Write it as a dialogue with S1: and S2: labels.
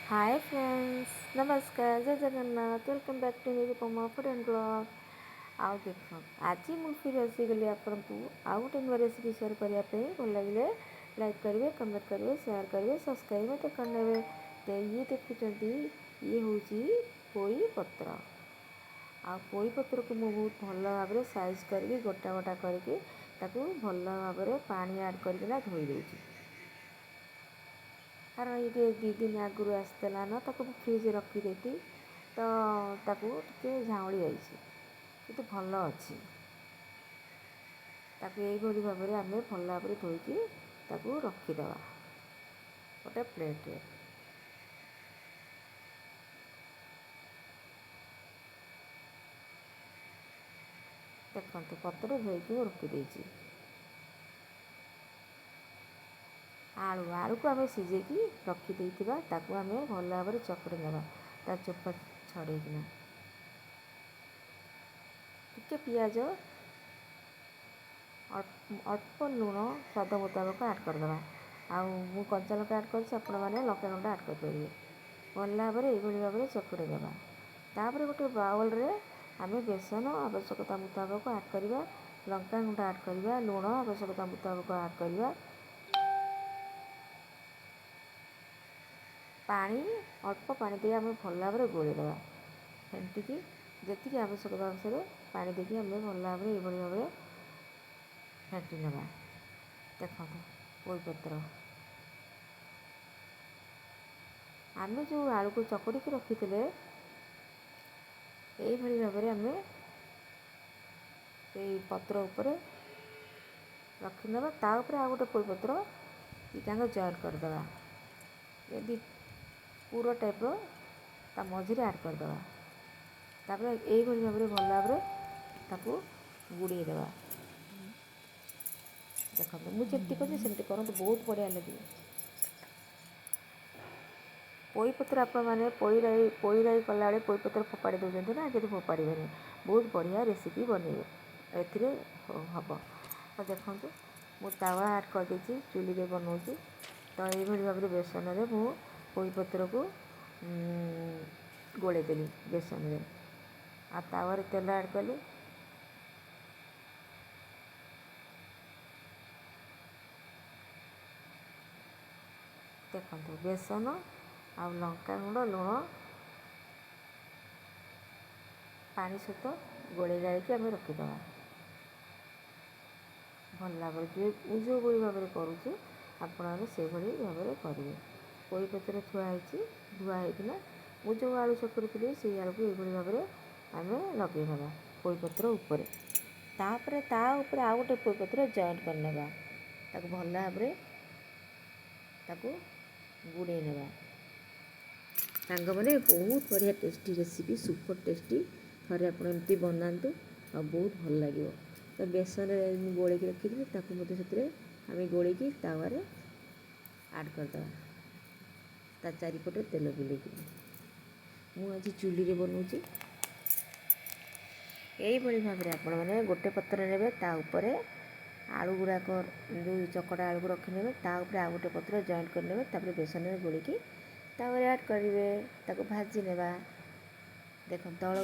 S1: Hi friends, नमस्कार, जय Jagannath. Welcome back to मेरी पमा फूड एंड ब्लॉग। आउ देख आज मुझे फिर आसीगली आपको आउ गोटे नुआ रेसिपी सेयार करने भल लगे लाइक करेंगे, कमेंट करेंगे, सेयार करेंगे, सब्सक्राइब मत करने। तो ये देखुं ये हूँ पोई पत्र। आ पोई पत्र को मुझे बहुत भल भाव में साइज करके गोटा गोटा करके भल भाव में पानी आड करके धोई दूँ। कारण ये 2 दिन आगु आसला ना फ्रिज रखीदे तो टे झाँली जाइए कि भल अच्छी यही भाव में आम भल भाव में धोईकी रखीदे गोटे प्लेट। देखो पत्र धोईकी रखीदे आलू आलू को आम सीझेकी रखीदे आम भल भाव में चकड़ी ना चोपा छड़ेकिना टिके पियाज अल्प लुण स्वाद मुताबक आड करदे। आउ कंचा लंका आड कर लंका गुंड आड कर भल भाव में यही भाव में चकड़ी देवा। तापर गोटे बाउल रे आम बेसन आवश्यकता मुताबक आड करवा, लंका गुंड आड करवा, लुण आवश्यकता मुताबक आड करवा, पानी अल्प पानी दे आम भल भाव में गोलेदे फेंटिकी जी आवश्यकता अनुसार पानी देके आम भल भाव में यही भाव में फेंटी ना। देखो पोई पत्र आम जो आलू को चकड़ी की रखी थे यही भाव में आम पत्र उपर रखीने ताऊपर आ गोटे पोई पत्र दुटाक जॉइन करदे यदि पूरा टाइप ता मझे आड करदे। तापर यही भाव में भल भाव में गुड़े देवा। देखो मुझे करी सेमती करूँ बहुत बढ़िया लगे। पोई पत्र आप पोई राई कला पोई पत्र फोपाड़ी दौरान ना कि फोपाड़े बहुत बढ़िया रेसिपी बनइबे हम। तो देखो मुझे तावा आड कर देती चूल्हे में बनाऊँगी। तो ये भाव में बेसन में मु पोई पत्र को गोलेदेली बेसन में आ तावा तेल आड कली। देखो बेसन आ लंका गुंड लुण पानी सहित गोले गाड़ी आम रखीदे भल भाव में जो भाव में करुँचे आपण से भाव में करेंगे। पोई पत्र थुआई धुआईना मुझे जो आलू चकड़ी थी से आलू को यही भाव में आम लगे पोई पत्र उपर तापर ताऊपर आउ गोटे पोई पत्र जॉइन करने भल भाव में गुड़े ना सांग मैंने बहुत बढ़िया टेस्टी रेसिपी सुपर टेस्टी थे आपमती बनातु आ बहुत भल लगे। तो बेसन गोल रखी थी आम गोल तावे आड करदे ता चारिपटे तेल बुलेकी मुझे चूल्हे में बनाऊँगी। यही भाव में आपण मैंने गोटे पत्र ने ताऊपर आलू गुड़ाक जो चकड़ा आलू को रखिने ताऊपर आ गोटे पत्र जॉइन करने बेसन में गोलिकी तावे आड करेंगे भाजी नेबा। देखो तल